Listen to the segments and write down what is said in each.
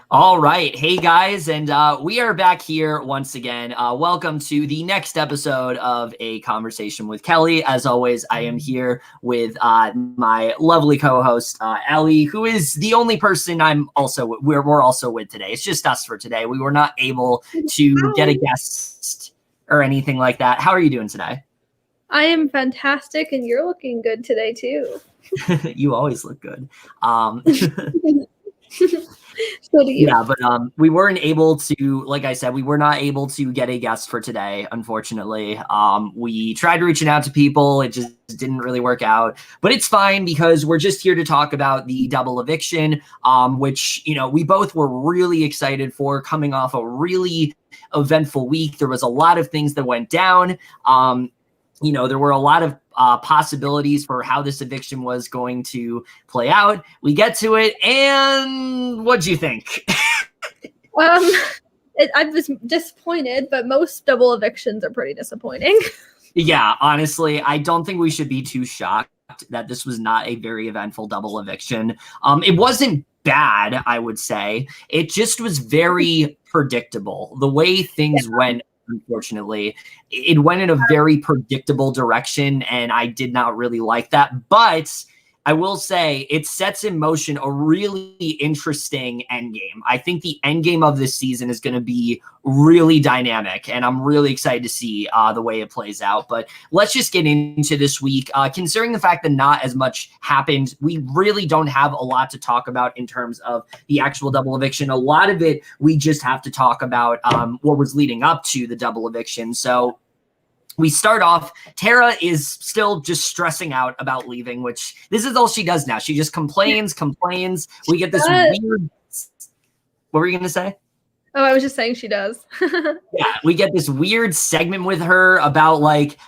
All right. Hey, guys. And we are back here once again. Welcome to the next episode of A Conversation with Kely. As always, I am here with my lovely co-host, Ellie, who is the only person we're also with today. It's just us for today. We were not able to get a guest or anything like that. How are you doing today? I am fantastic, and you're looking good today, too. You always look good. So do you. Yeah, but we weren't able to, like I said, we were not able to get a guest for today, unfortunately. We tried reaching out to people. It just didn't really work out. But it's fine because we're just here to talk about the double eviction, which, we both were really excited for, coming off a really eventful week. There was a lot of things that went down. There were a lot of possibilities for how this eviction was going to play out. We get to it, and what'd you think? I was disappointed, but most double evictions are pretty disappointing. Yeah, honestly, I don't think we should be too shocked that this was not a very eventful double eviction. It wasn't bad, I would say. It just was very predictable. The way things went, unfortunately, it went in a very predictable direction, and I did not really like that. But I will say it sets in motion a really interesting endgame. I think the endgame of this season is going to be really dynamic, and I'm really excited to see the way it plays out. But let's just get into this week. Considering the fact that not as much happened, we really don't have a lot to talk about in terms of the actual double eviction. A lot of it, we just have to talk about what was leading up to the double eviction. So we start off, Tera is still just stressing out about leaving, which this is all she does now. She just complains. We get this weird... What were you going to say? Oh, I was just saying she does. Yeah, we get this weird segment with her about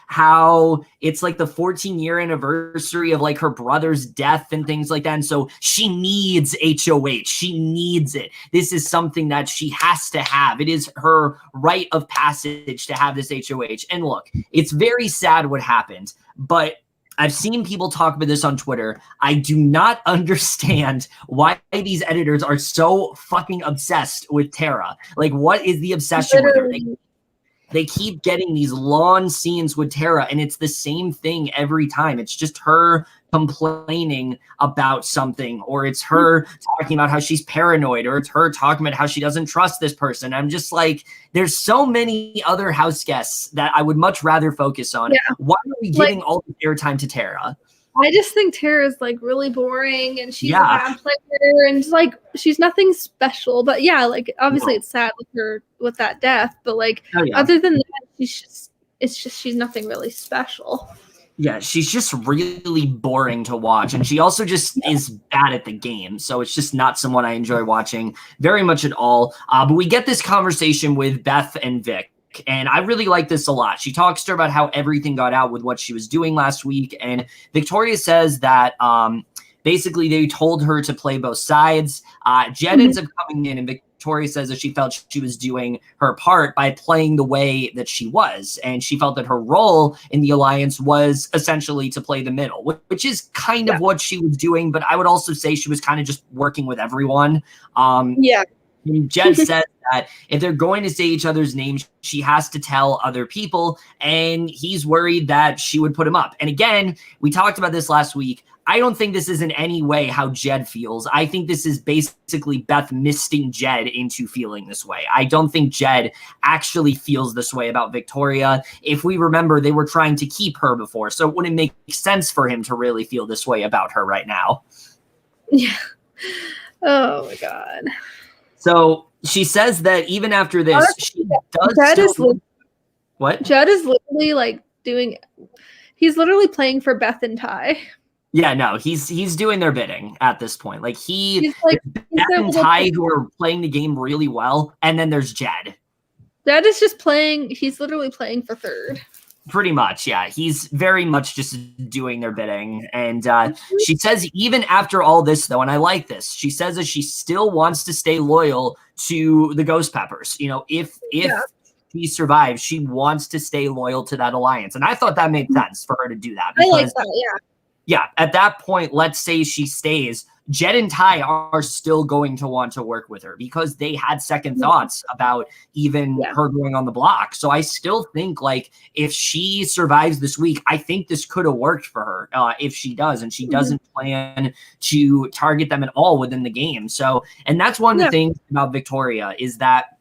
how it's the 14-year anniversary of her brother's death and things like that. And so she needs HOH. She needs it. This is something that she has to have. It is her rite of passage to have this HOH. And look, it's very sad what happened, but I've seen people talk about this on Twitter. I do not understand why these editors are so fucking obsessed with Tera. What is the obsession with her? They keep getting these long scenes with Tera, and it's the same thing every time. It's just her complaining about something, or it's her talking about how she's paranoid, or it's her talking about how she doesn't trust this person. I'm just there's so many other house guests that I would much rather focus on. Yeah. Why are we giving all the airtime to Tera? I just think Tera's really boring, and she's a bad player, and she's nothing special. But obviously it's sad with her with that death, but other than that, she's nothing really special. Yeah, she's just really boring to watch, and she also just is bad at the game, so it's just not someone I enjoy watching very much at all. But we get this conversation with Beth and Vic, and I really like this a lot. She talks to her about how everything got out with what she was doing last week, and Victoria says that basically they told her to play both sides. Jed ends up coming in, and Victoria says that she felt she was doing her part by playing the way that she was, and she felt that her role in the alliance was essentially to play the middle, which is kind of what she was doing, but I would also say she was kind of just working with everyone. Jed said that if they're going to say each other's names, she has to tell other people, and he's worried that she would put him up. And again, we talked about this last week. I don't think this is in any way how Jed feels. I think this is basically Beth misting Jed into feeling this way. I don't think Jed actually feels this way about Victoria. If we remember, they were trying to keep her before, so it wouldn't make sense for him to really feel this way about her right now. Yeah. Oh, my God. So she says that even after this, she does... What? Jed is literally he's literally playing for Beth and Ty. Yeah, no, he's doing their bidding at this point. Beth and Ty who are playing the game really well, and then there's Jed. Jed is just playing. He's literally playing for third. Pretty much, yeah. He's very much just doing their bidding. And she says even after all this, though, and I like this, she says that she still wants to stay loyal to the Ghost Peppers. If she survives, she wants to stay loyal to that alliance. And I thought that made sense for her to do that. I like that, yeah. Yeah, at that point, let's say she stays. Jed and Ty are still going to want to work with her because they had second thoughts about even her going on the block. So I still think like if she survives this week, I think this could have worked for her if she does, and she doesn't plan to target them at all within the game. So, and that's one of the things about Victoria is that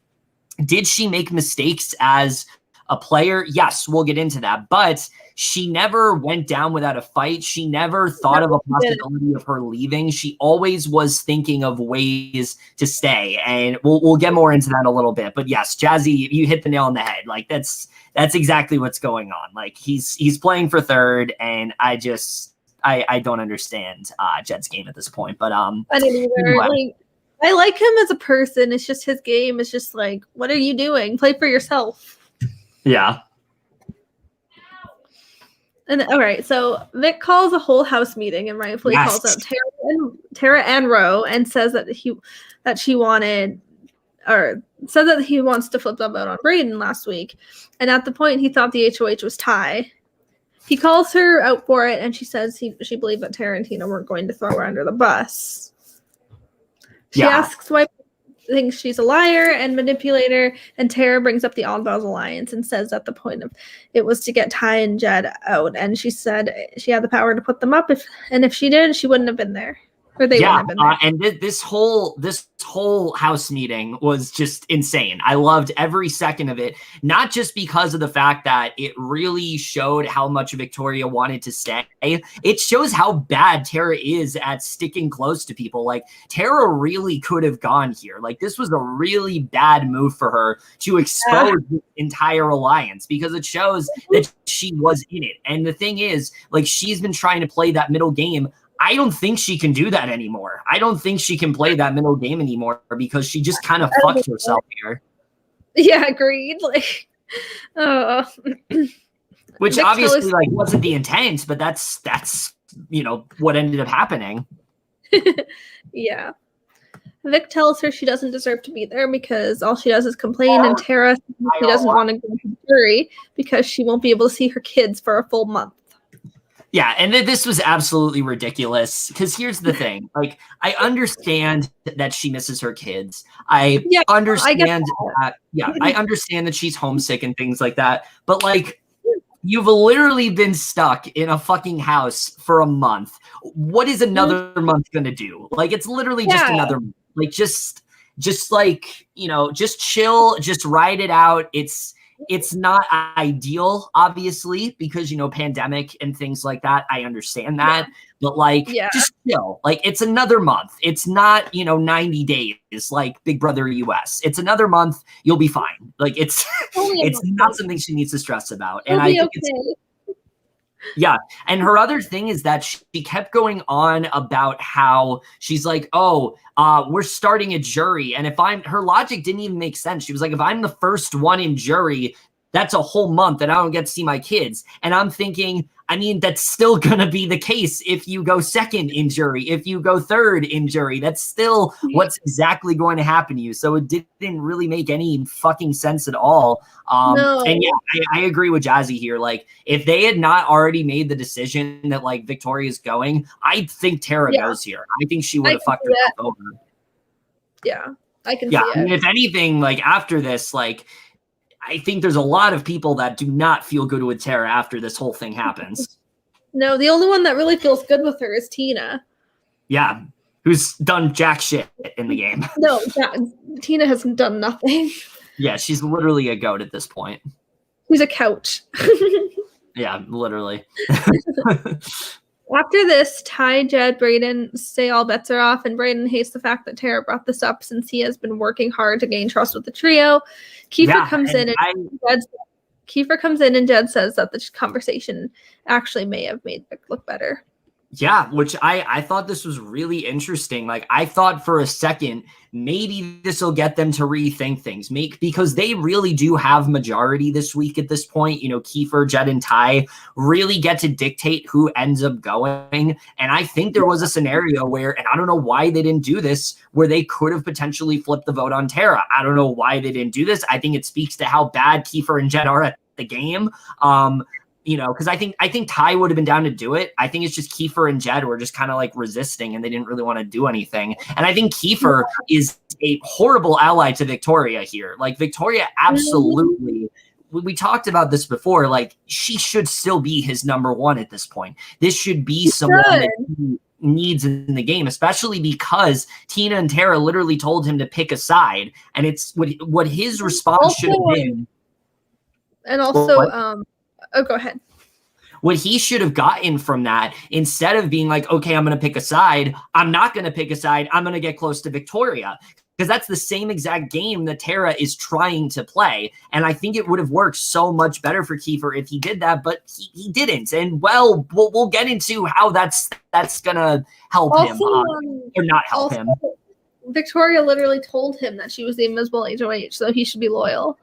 did she make mistakes as a player? Yes, we'll get into that. But she never went down without a fight. She never thought of a possibility of her leaving. She always was thinking of ways to stay. And we'll get more into that in a little bit. But yes, Jazzy, you hit the nail on the head. Like that's exactly what's going on. Like he's playing for third, and I don't understand Jed's game at this point. But I didn't either. Like, I like him as a person. It's just his game is just like, what are you doing? Play for yourself. Yeah. And all right, so Vic calls a whole house meeting and rightfully calls out Tera and Ro and says that he wants to flip the vote on Breydon last week. And at the point he thought the HOH was Ty. He calls her out for it, and she says she believed that Tera and Tina weren't going to throw her under the bus. She asks why thinks she's a liar and manipulator, and Tera brings up the Oddballs Alliance and says that the point of it was to get Ty and Jed out, and she said she had the power to put them up if she did, she wouldn't have been there. Or they wouldn't have been there. And this whole house meeting was just insane. I loved every second of it, not just because of the fact that it really showed how much Victoria wanted to stay. It shows how bad Tera is at sticking close to people. Like Tera really could have gone here. Like this was a really bad move for her to expose the entire alliance, because it shows that she was in it. And the thing is, like, she's been trying to play that middle game. I don't think she can do that anymore. I don't think she can play that middle game anymore because she just kind of fucked herself here. Yeah, agreed. Like, which Vic obviously like wasn't the intent, but that's what ended up happening. Yeah. Vic tells her she doesn't deserve to be there because all she does is complain, and Tera she doesn't want to go to the jury because she won't be able to see her kids for a full month. Yeah, and this was absolutely ridiculous because here's the thing. Like, I understand that she misses her kids. I understand that she's homesick and things like that. But, like, you've literally been stuck in a fucking house for a month. What is another month going to do? Like, it's literally just another month. Like, just like, just chill, just ride it out. It's not ideal, obviously, because, pandemic and things like that. I understand that. But, just chill. Like, it's another month. It's not, 90 days like Big Brother US. It's another month. You'll be fine. Like, it's not something she needs to stress about. And I think and her other thing is that she kept going on about how she's like, we're starting a jury. And her logic didn't even make sense. She was like, if I'm the first one in jury, that's a whole month and I don't get to see my kids. And I'm thinking, I mean, that's still going to be the case if you go second in jury, if you go third in jury, that's still what's exactly going to happen to you. So it didn't really make any fucking sense at all. No. And I agree with Jazzy here. Like, if they had not already made the decision that like Victoria's going, I think Tera goes here. I think she would have fucked herself over. Yeah, I can see it. I mean, if anything, like after this, like, I think there's a lot of people that do not feel good with Tera after this whole thing happens. No, the only one that really feels good with her is Tina. Yeah, who's done jack shit in the game. No, Tina hasn't done nothing. Yeah, she's literally a goat at this point. She's a couch. Yeah, literally. After this, Ty, Jed, Breydon say all bets are off, and Breydon hates the fact that Tera brought this up since he has been working hard to gain trust with the trio. Kiefer comes in and Jed says that the conversation actually may have made Vic look better. Yeah, which I thought this was really interesting. Like, I thought for a second, maybe this will get them to rethink things. Because they really do have majority this week at this point. Kiefer, Jed, and Ty really get to dictate who ends up going. And I think there was a scenario where, and I don't know why they didn't do this, where they could have potentially flipped the vote on Tera. I don't know why they didn't do this. I think it speaks to how bad Kiefer and Jed are at the game. because I think Ty would have been down to do it. I think it's just Kiefer and Jed were just kind of like resisting, and they didn't really want to do anything. And I think Kiefer is a horrible ally to Victoria here. Like, Victoria absolutely. We talked about this before. Like, she should still be his number one at this point. This should be someone that he needs in the game, especially because Tina and Tera literally told him to pick a side, and it's what his response should have been. And also, oh, go ahead. What he should have gotten from that, instead of being like, okay, I'm going to pick a side, I'm not going to pick a side, I'm going to get close to Victoria. Because that's the same exact game that Tera is trying to play. And I think it would have worked so much better for Kiefer if he did that, but he didn't. And we'll get into how that's going to help also, him or not help him. Victoria literally told him that she was the invisible HOH, so he should be loyal.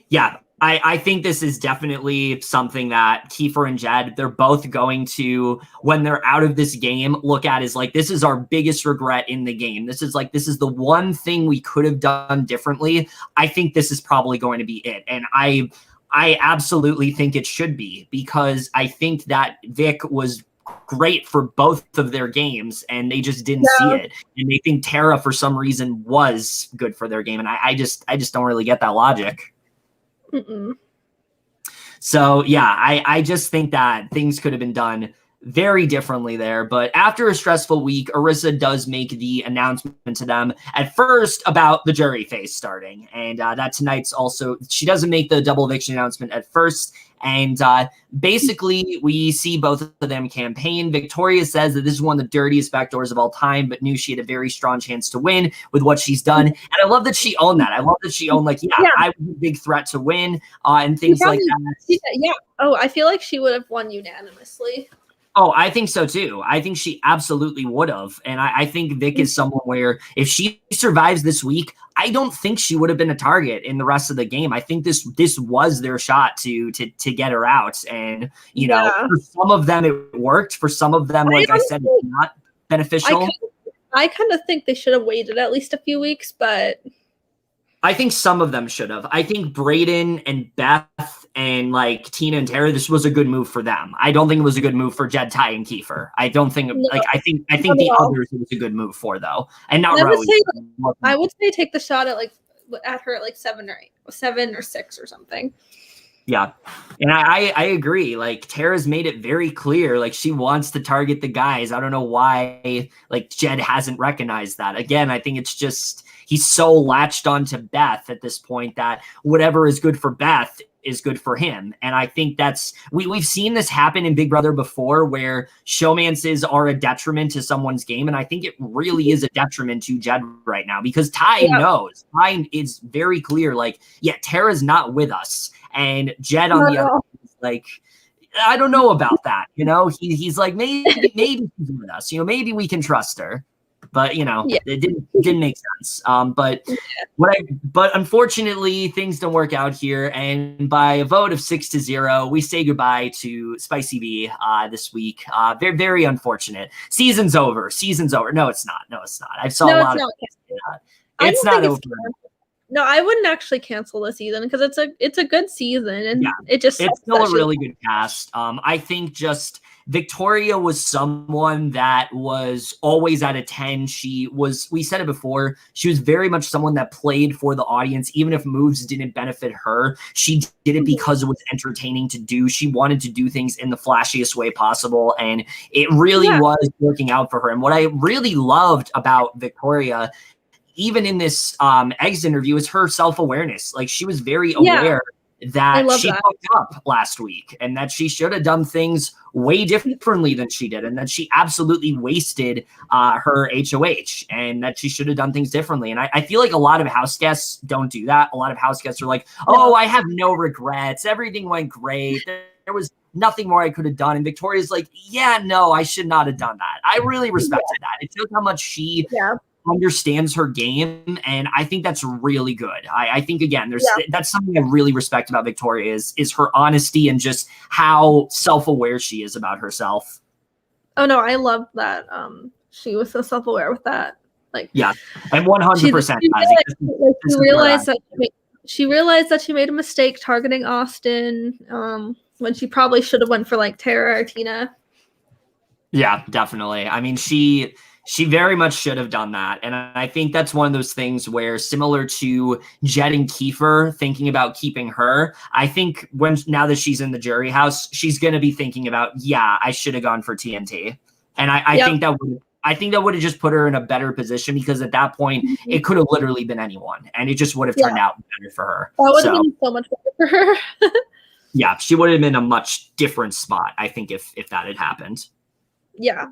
Yeah, I think this is definitely something that Kiefer and Jed, they're both going to, when they're out of this game, look at as like, this is our biggest regret in the game. This is the one thing we could have done differently. I think this is probably going to be it. And I absolutely think it should be, because I think that Vic was great for both of their games, and they just didn't see it. And they think Tera, for some reason, was good for their game. And I just don't really get that logic. So yeah, I just think that things could have been done very differently there. But after a stressful week, Arisa does make the announcement to them at first about the jury phase starting, and that tonight's also, she doesn't make the double eviction announcement at first. And basically, we see both of them campaign. Victoria says that this is one of the dirtiest backdoors of all time, but knew she had a very strong chance to win with what she's done. And I love that she owned that. I love that she owned, like, I was a big threat to win and things like that. Yeah. Oh, I feel like she would have won unanimously. Oh, I think so too. I think she absolutely would have. And I think Vic is someone where if she survives this week, I don't think she would have been a target in the rest of the game. I think this was their shot to get her out. And, you know, for some of them it worked. For some of them, like I said, it's not beneficial. I kind of think they should have waited at least a few weeks, but I think some of them should have. I think Breydon and Beth and like Tina and Tera, this was a good move for them. I don't think it was a good move for Jed, Ty, and Kiefer. I don't think I think the others it was a good move for, though. And not Rowan. I would say take the shot at her at like 7 or 6 or something. Yeah. And I agree. Like, Tara's made it very clear, like, she wants to target the guys. I don't know why, like, Jed hasn't recognized that. Again, I think it's just he's so latched onto Beth at this point that whatever is good for Beth is good for him. And I think that's we've seen this happen in Big Brother before, where showmances are a detriment to someone's game. And I think it really is a detriment to Jed right now, because Ty knows. Ty is very clear, like, yeah, Tara's not with us. And Jed on the other hand is like, I don't know about that. You know, he's like, maybe she's with us. You know, maybe we can trust her. But, you know, it didn't make sense. But unfortunately, things don't work out here. And by a vote of 6-0, we say goodbye to Spicy B this week. Very, very unfortunate. Season's over. No, it's not. I saw a lot of it's not over. No, I wouldn't actually cancel the season, because it's a good season, and it's still a really good cast. I think just Victoria was someone that was always at a 10. We said it before, she was very much someone that played for the audience, even if moves didn't benefit her. She did it because it was entertaining to do. She wanted to do things in the flashiest way possible, and it really was working out for her. And what I really loved about Victoria, even in this exit interview, is her self-awareness. Like, she was very aware that she fucked up last week, and that she should have done things way differently than she did, and that she absolutely wasted her HOH, and that she should have done things differently. And I feel like a lot of house guests don't do that. A lot of house guests are like, oh, I have no regrets. Everything went great. There was nothing more I could have done. And Victoria's like, yeah, no, I should not have done that. I really respected that. It shows how much she understands her game, and I think that's really good. I think, again, that's something I really respect about Victoria is her honesty and just how self-aware she is about herself. Oh no, I love that she was so self-aware with that. Like, and 100%. She realized that she made a mistake targeting Austin. when she probably should have went for like Tera or Tina. Yeah, definitely. I mean, she very much should have done that. And I think that's one of those things where, similar to Jed and Kiefer thinking about keeping her, I think now that she's in the jury house, she's going to be thinking about, yeah, I should have gone for TNT. And I think that would have just put her in a better position, because at that point, it could have literally been anyone, and it just would have turned out better for her. That would have been so much better for her. Yeah, she would have been in a much different spot, I think, if that had happened. Yeah.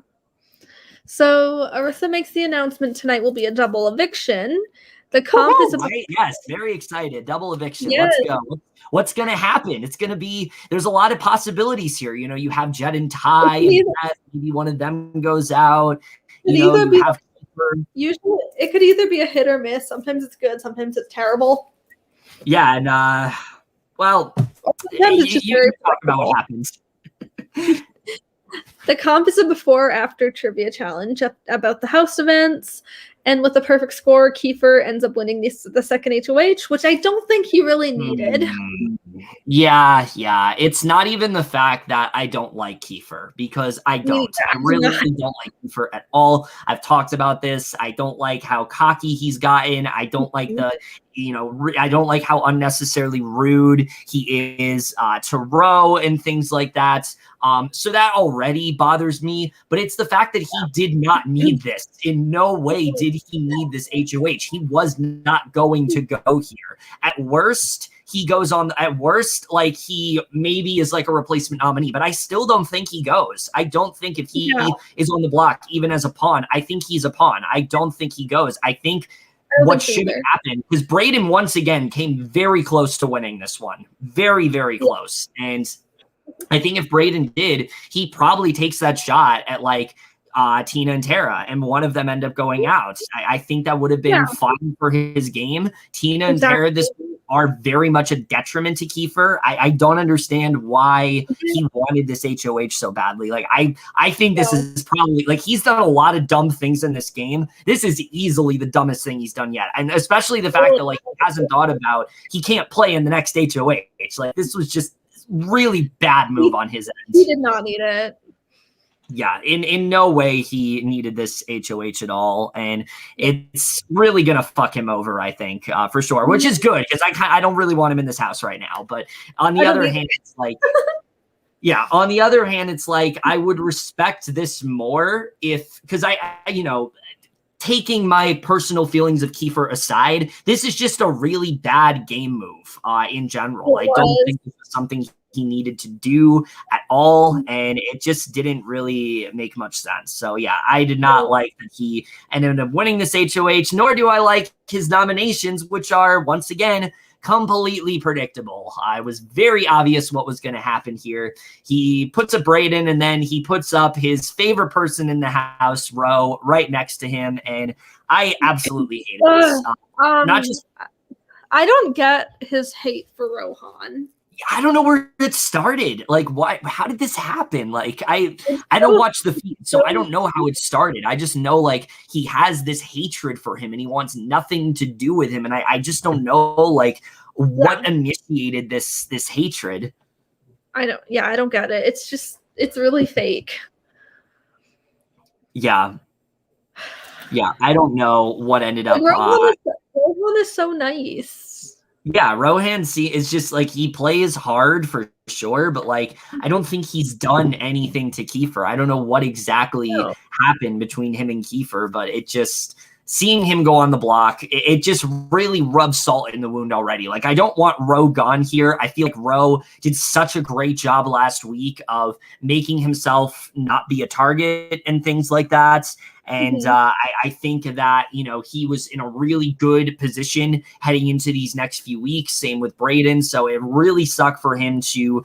So Arisa makes the announcement tonight will be a double eviction. The comp is right? Yes, very excited. Double eviction. Yes. Let's go. What's going to happen? It's going to be, there's a lot of possibilities here. You know, you have Jed and Ty, and maybe one of them goes out. Usually it could either be a hit or miss. Sometimes it's good, sometimes it's terrible. Yeah, and well, sometimes it's just you talk about what happens. The comp is a before or after trivia challenge about the house events. And with a perfect score, Kiefer ends up winning the second HOH, which I don't think he really needed. Yeah. It's not even the fact that I don't like Kiefer, because I don't. I really don't like Kiefer at all. I've talked about this. I don't like how cocky he's gotten. I don't like I don't like how unnecessarily rude he is to Ro and things like that. So that already bothers me, but it's the fact that he did not need this. In no way did he need this HOH. He was not going to go here. At worst, he goes on. At worst, like, he maybe is like a replacement nominee, but I still don't think he goes. I don't think if he is on the block, even as a pawn, I think he's a pawn. I don't think he goes. I think what should have happened, because Breydon once again came very close to winning this one. Very, very close. And I think if Breydon did, he probably takes that shot at like Tina and Tera, and one of them end up going out. I think that would have been fine for his game. Tina and Tera are very much a detriment to Kiefer. I don't understand why he wanted this HOH so badly. Like, I think this is probably, like, he's done a lot of dumb things in this game. This is easily the dumbest thing he's done yet. And especially the fact that, like, he hasn't thought about, he can't play in the next HOH. Like, this was just really bad move on his end. He did not need it. Yeah, in no way he needed this HOH at all, and it's really gonna fuck him over, I think, for sure. Which is good, because I don't really want him in this house right now. But on the other hand, it's like, on the other hand, it's like, I would respect this more because taking my personal feelings of Kiefer aside, this is just a really bad game move in general. I don't think this was something he needed to do at all, and it just didn't really make much sense. So yeah, I did not like that he ended up winning this HOH, nor do I like his nominations, which are, once again, completely predictable. It was very obvious what was going to happen here. He puts up Breydon, and then he puts up his favorite person in the house, Ro, right next to him, and I absolutely hate this. I don't get his hate for Rohan. I don't know where it started. Like, why? How did this happen? Like, I don't watch the feed, so I don't know how it started. I just know, like, he has this hatred for him, and he wants nothing to do with him. And I just don't know, like, what initiated this hatred. I don't get it. It's really fake. Yeah, I don't know what ended up. Rohan is so nice. Yeah, Rohan is just like, he plays hard for sure, but like, I don't think he's done anything to Kiefer. I don't know what exactly happened between him and Kiefer, but it just, seeing him go on the block, it just really rubs salt in the wound already. Like, I don't want Ro gone here. I feel like Ro did such a great job last week of making himself not be a target and things like that. And I think that, he was in a really good position heading into these next few weeks. Same with Breydon. So it really sucked for him to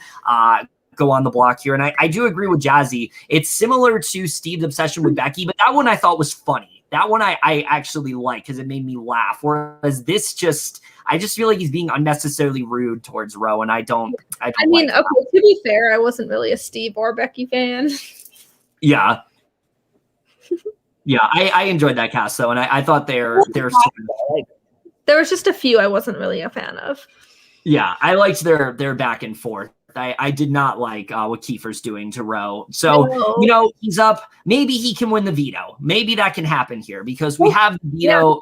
go on the block here. And I do agree with Jazzy. It's similar to Steve's obsession with Becky, but that one I thought was funny. That one I actually like, because it made me laugh. Whereas this I just feel like he's being unnecessarily rude towards Ro, and I mean, to be fair, I wasn't really a Steve or Becky fan. Yeah. Yeah, I enjoyed that cast though, and I thought they're there was just a few I wasn't really a fan of. Yeah, I liked their back and forth I did not like what Kiefer's doing to Roe. So, he's up. Maybe he can win the veto. Maybe that can happen here because we have the veto.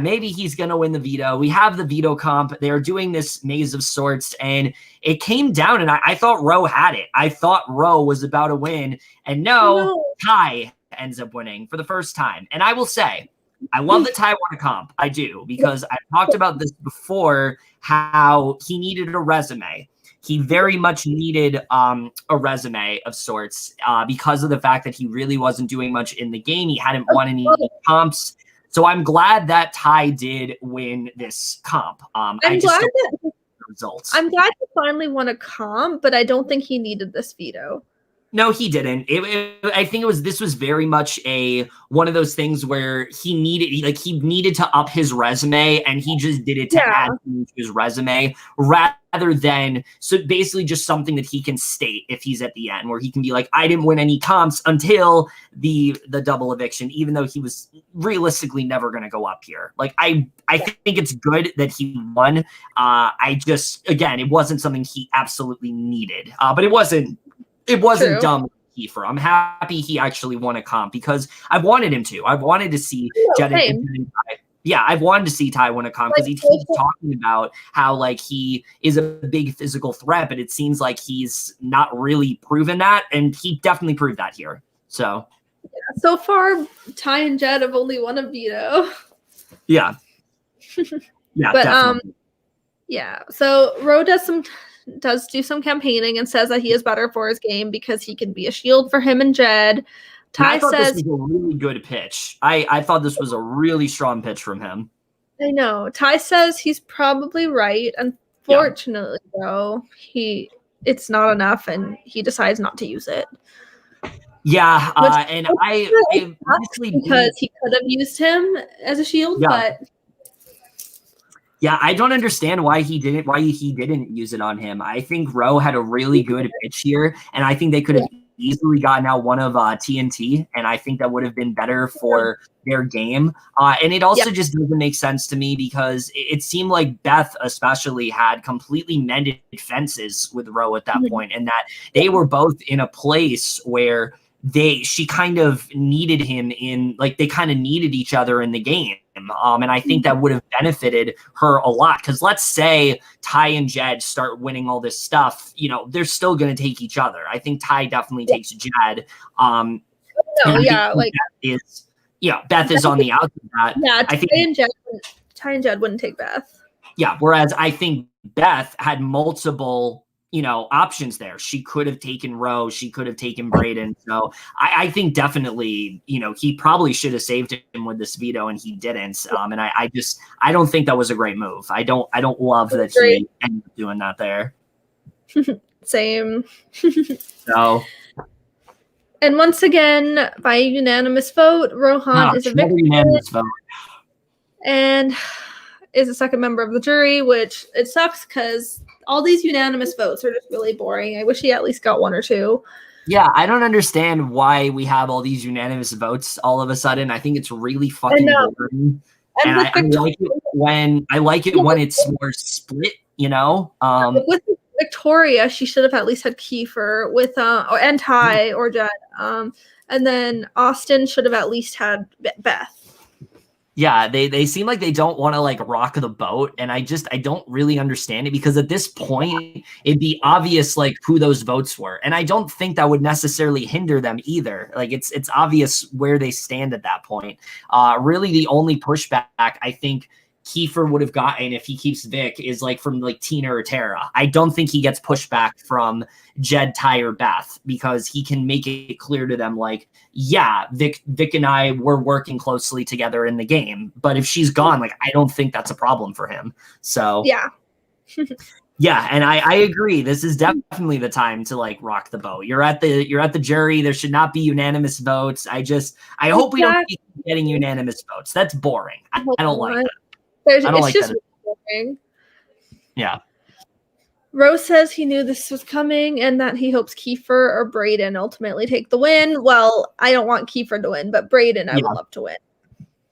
Maybe he's going to win the veto. We have the veto comp. They're doing this maze of sorts, and it came down, and I thought Roe had it. I thought Roe was about to win, and Ty ends up winning for the first time. And I will say, I love that Ty won a comp. I do, because I talked about this before, how he needed a resume. He very much needed a resume of sorts because of the fact that he really wasn't doing much in the game. He hadn't won any comps. So I'm glad that Ty did win this comp. I'm glad he finally won a comp, but I don't think he needed this veto. No, he didn't. I think this was very much one of those things where he needed to up his resume, and he just did it to add to his resume rather than, so basically just something that he can state if he's at the end, where he can be like, I didn't win any comps until the double eviction, even though he was realistically never going to go up here. Like, I think it's good that he won. Again, it wasn't something he absolutely needed, but it wasn't dumb with Kiefer. I'm happy he actually won a comp because I've wanted him to. I've wanted to see I've wanted to see Ty win a comp because he keeps talking about how he is a big physical threat, but it seems like he's not really proven that, and he definitely proved that here. So far, Ty and Jed have only won a veto. Yeah. Yeah, but definitely. So Roe does do some campaigning and says that he is better for his game because he can be a shield for him and Jed. Ty says this was a really good pitch. I thought this was a really strong pitch from him. I know. Ty says he's probably right. Unfortunately, though, it's not enough, and he decides not to use it. Yeah, and I honestly because he could have used him as a shield, but. Yeah, I don't understand why he didn't use it on him. I think Roe had a really good pitch here, and I think they could have easily gotten out one of TNT, and I think that would have been better for their game. And it also just doesn't make sense to me because it seemed like Beth especially had completely mended fences with Roe at that point, and that they were both in a place where she kind of needed him they kind of needed each other in the game. And I think that would have benefited her a lot. Because let's say Ty and Jed start winning all this stuff, they're still going to take each other. I think Ty definitely takes Jed. Beth is on the outside of that. Yeah, Ty and Jed wouldn't take Beth. Yeah, whereas I think Beth had multiple options there. She could have taken Roe. She could have taken Breydon. So I think definitely, he probably should have saved him with this veto, and he didn't. And I don't think that was a great move. I don't love that he ended up doing that there. Same. So. And once again, by unanimous vote, Rohan is a victor. Unanimous vote. And is a second member of the jury, which it sucks because all these unanimous votes are just really boring. I wish he at least got one or two. Yeah, I don't understand why we have all these unanimous votes all of a sudden. I think it's really fucking boring. And I like it when it's more split, With Victoria, she should have at least had Kiefer and Ty or Jed. And then Austin should have at least had Beth. Yeah, they seem like they don't want to rock the boat, and I don't really understand it because at this point it'd be obvious who those votes were, and I don't think that would necessarily hinder them either. It's obvious where they stand at that point. Really, the only pushback I think Kiefer would have gotten if he keeps Vic is from Tina or Tera. I don't think he gets pushback from Jed, Ty, or Beth because he can make it clear to them Vic and I were working closely together in the game. But if she's gone, I don't think that's a problem for him. So yeah. Yeah, and I agree. This is definitely the time to rock the boat. You're at the jury. There should not be unanimous votes. I hope we don't keep getting unanimous votes. That's boring. I don't like that. It's just boring. Yeah. Rose says he knew this was coming and that he hopes Kiefer or Breydon ultimately take the win. Well, I don't want Kiefer to win, but Breydon I would love to win.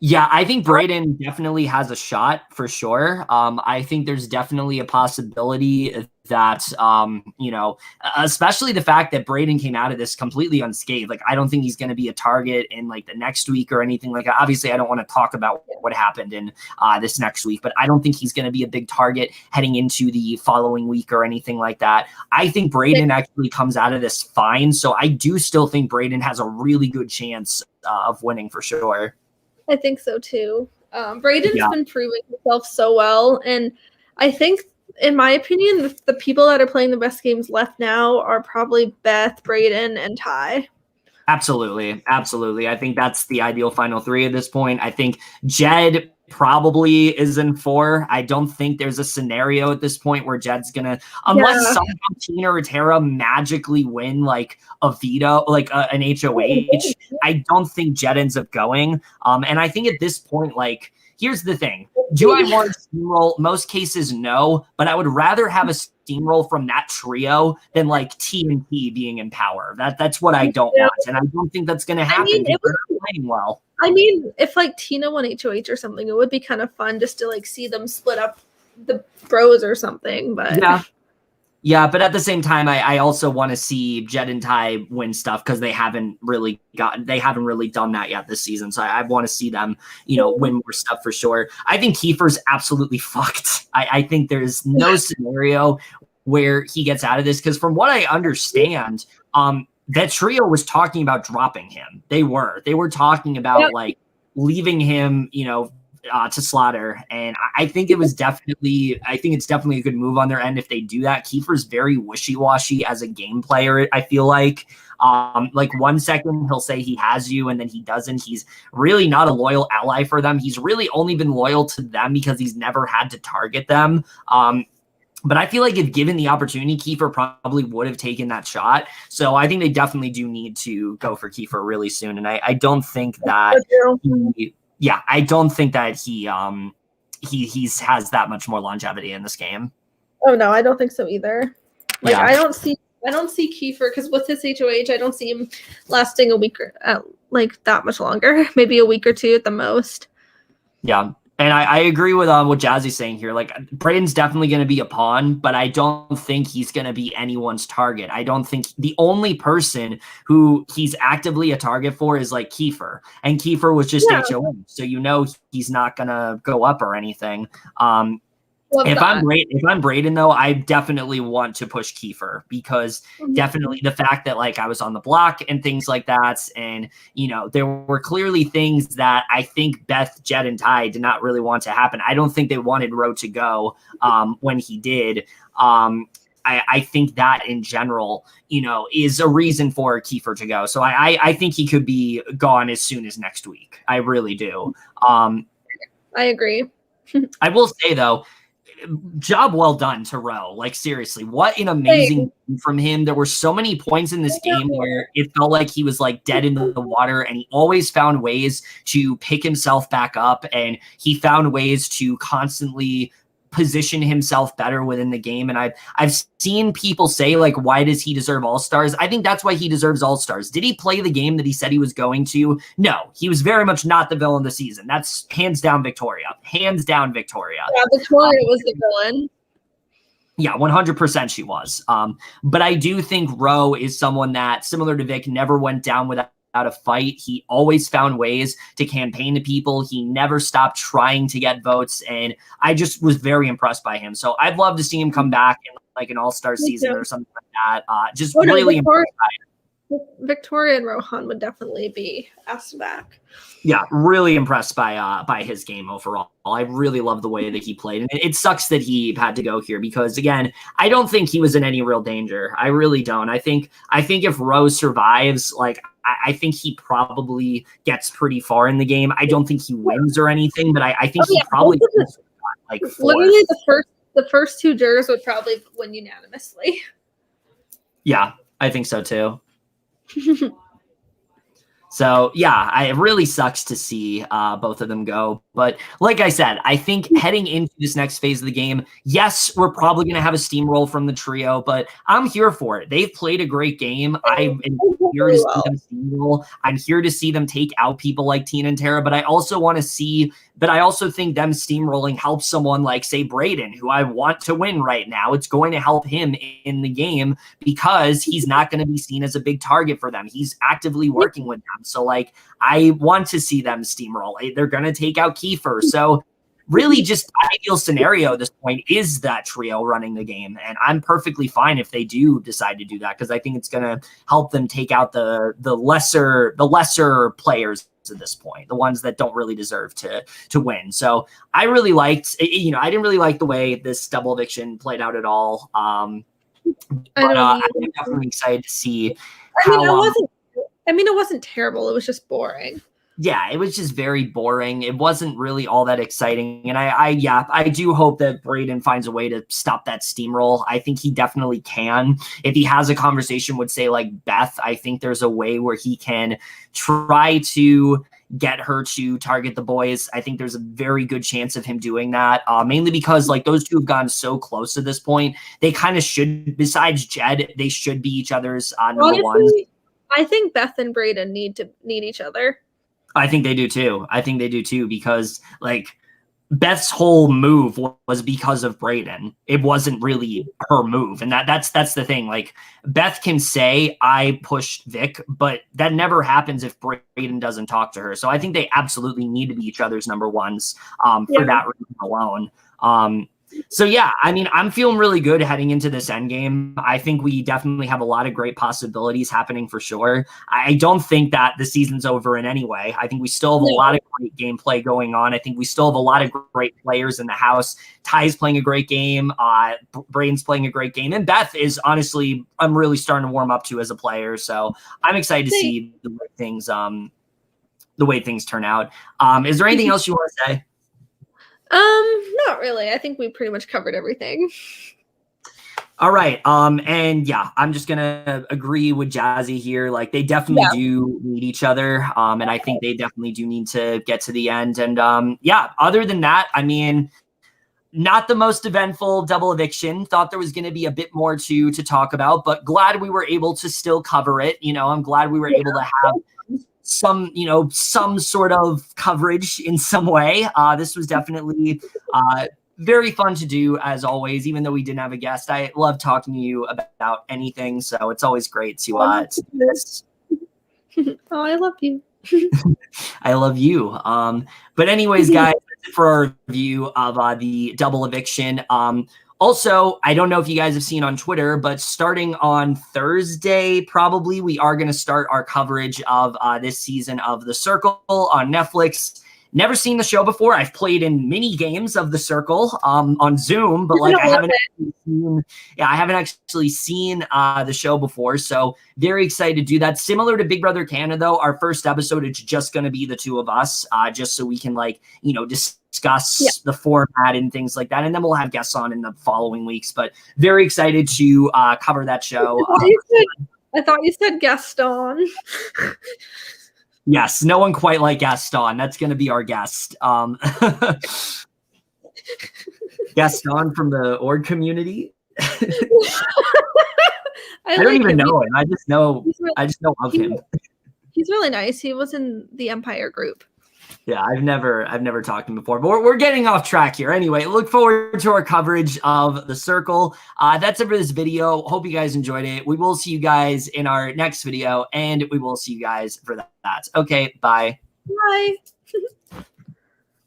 Yeah, I think Breydon definitely has a shot for sure. I think there's definitely a possibility that, especially the fact that Breydon came out of this completely unscathed. Like, I don't think he's going to be a target in like the next week or anything like that. Obviously, I don't want to talk about what happened in this next week, but I don't think he's going to be a big target heading into the following week or anything like that. I think Breydon actually comes out of this fine. So I do still think Breydon has a really good chance of winning for sure. I think so too. Breydon's been proving himself so well. And I think, in my opinion, the people that are playing the best games left now are probably Beth, Breydon, and Ty. Absolutely. Absolutely. I think that's the ideal final three at this point. I think Jed probably is in 4. I don't think there's a scenario at this point where Jed's gonna, unless somehow Tina or Tera magically win like a veto, like an HOH, I don't think Jed ends up going. And I think at this point, like, here's the thing. Do I want to steamroll? Most cases, no. But I would rather have a steamroll from that trio than like T and T being in power. That's what I don't want. And I don't think that's going to happen. I mean, they're playing well. I mean, if like Tina won HOH or something, it would be kind of fun just to like see them split up the bros or something. But yeah, but at the same time, I also want to see Jed and Ty win stuff because they haven't really done that yet this season. So I want to see them, win more stuff for sure. I think Kiefer's absolutely fucked. I think there's no scenario where he gets out of this because from what I understand, that trio was talking about dropping him. They were talking about like leaving him, to slaughter. And I think it's definitely a good move on their end if they do that. Kiefer's very wishy-washy as a game player, I feel like. Like 1 second he'll say he has you and then he doesn't. He's really not a loyal ally for them. He's really only been loyal to them because he's never had to target them. But I feel like if given the opportunity, Kiefer probably would have taken that shot. So I think they definitely do need to go for Kiefer really soon. And I don't think that I don't think that he has that much more longevity in this game. Oh no, I don't think so either. Like I don't see Kiefer because with his HOH, I don't see him lasting a week or like that much longer. Maybe a week or two at the most. Yeah. And I agree with what Jazzy's saying here. Like, Breydon's definitely going to be a pawn, but I don't think he's going to be anyone's target. I don't think the only person who he's actively a target for is like Kiefer. And Kiefer was just HOH. So he's not going to go up or anything. If I'm Breydon, though, I definitely want to push Kiefer because definitely the fact that like I was on the block and things like that, and there were clearly things that I think Beth, Jed, and Ty did not really want to happen. I don't think they wanted Ro to go when he did. I think that in general, is a reason for Kiefer to go. So I think he could be gone as soon as next week. I really do. I agree. I will say though, job well done to Ro. Like, seriously, what an amazing game from him. There were so many points in this game where it felt like he was like dead in the water, and he always found ways to pick himself back up, and he found ways to constantly position himself better within the game. And I've seen people say, like, why does he deserve All-Stars? I think that's why he deserves All-Stars. Did he play the game that he said he was going to? No, he was very much not the villain of the season. That's hands down Victoria. Hands down Victoria. Yeah, Victoria was the villain. Yeah, 100% she was. But I do think Ro is someone that, similar to Vic, never went down without a fight. He always found ways to campaign to people. He never stopped trying to get votes, and I just was very impressed by him. So I'd love to see him come back in like an all-star season or something like that. Really impressed by him. Victoria and Rohan would definitely be asked back. Yeah, really impressed by his game overall. I really love the way that he played. And it sucks that he had to go here because, again, I don't think he was in any real danger. I really don't. I think if Rose survives, like, I think he probably gets pretty far in the game. I don't think he wins or anything, but I think he probably gets like fourth. Literally the first two jurors would probably win unanimously. Yeah, I think so too. So yeah, it really sucks to see both of them go. But like I said, I think heading into this next phase of the game, yes, we're probably going to have a steamroll from the trio, but I'm here for it. They've played a great game. I'm here to see them steamroll. I'm here to see them take out people like Tina and Tera, but I also want to see. But I also think them steamrolling helps someone like, say, Breydon, who I want to win right now. It's going to help him in the game because he's not going to be seen as a big target for them. He's actively working with them. So, like, I want to see them steamroll. They're going to take out Kiefer. So, really, just ideal scenario at this point is that trio running the game. And I'm perfectly fine if they do decide to do that because I think it's going to help them take out the lesser players at this point, the ones that don't really deserve to win. So I really liked, I didn't really like the way this double eviction played out at all. I'm definitely excited to see how. It wasn't terrible. It was just boring. Yeah, it was just very boring. It wasn't really all that exciting. And I do hope that Breydon finds a way to stop that steamroll. I think he definitely can. If he has a conversation with, say, like Beth, I think there's a way where he can try to get her to target the boys. I think there's a very good chance of him doing that, mainly because like those two have gone so close at this point. They kind of should, besides Jed, they should be each other's number ones. I think Beth and Breydon need each other. I think they do too, because like Beth's whole move was because of Breydon. It wasn't really her move. And that's the thing. Like Beth can say, I pushed Vic, but that never happens if Breydon doesn't talk to her. So I think they absolutely need to be each other's number ones for that reason alone. So yeah, I mean, I'm feeling really good heading into this end game. I think we definitely have a lot of great possibilities happening for sure. I don't think that the season's over in any way. I think we still have a lot of great gameplay going on. I think we still have a lot of great players in the house. Ty's playing a great game. Breydon's playing a great game. And Beth is honestly, I'm really starting to warm up to as a player. So I'm excited to see the way things turn out. Is there anything else you want to say? Not really. I think we pretty much covered everything. All right. And yeah, I'm just gonna agree with Jazzy here. Like they definitely do need each other. And I think they definitely do need to get to the end. And yeah, other than that, I mean, not the most eventful double eviction. Thought there was going to be a bit more to talk about, but glad we were able to still cover it. I'm glad we were able to have some sort of coverage in some way. This was definitely very fun to do as always, even though we didn't have a guest. I love talking to you about anything. So it's always great to do this. Oh, I love you. I love you. But anyways, guys, that's it for our review of the double eviction. Also, I don't know if you guys have seen on Twitter, but starting on Thursday, probably, we are going to start our coverage of this season of The Circle on Netflix. Never seen the show before. I've played in mini games of The Circle on Zoom, but like I haven't actually seen the show before. So very excited to do that. Similar to Big Brother Canada, though, our first episode is just going to be the two of us, just so we can discuss the format and things like that. And then we'll have guests on in the following weeks, but very excited to cover that show. I thought you said Gaston. Yes, no one quite like Gaston. That's going to be our guest. Gaston from the Ord community. I don't even know him. I just know of him. He's really nice. He was in the Empire group. Yeah, I've never talked to him before, but we're getting off track here. Anyway, look forward to our coverage of The Circle. That's it for this video. Hope you guys enjoyed it. We will see you guys in our next video, and we will see you guys for that. Okay, bye. Bye.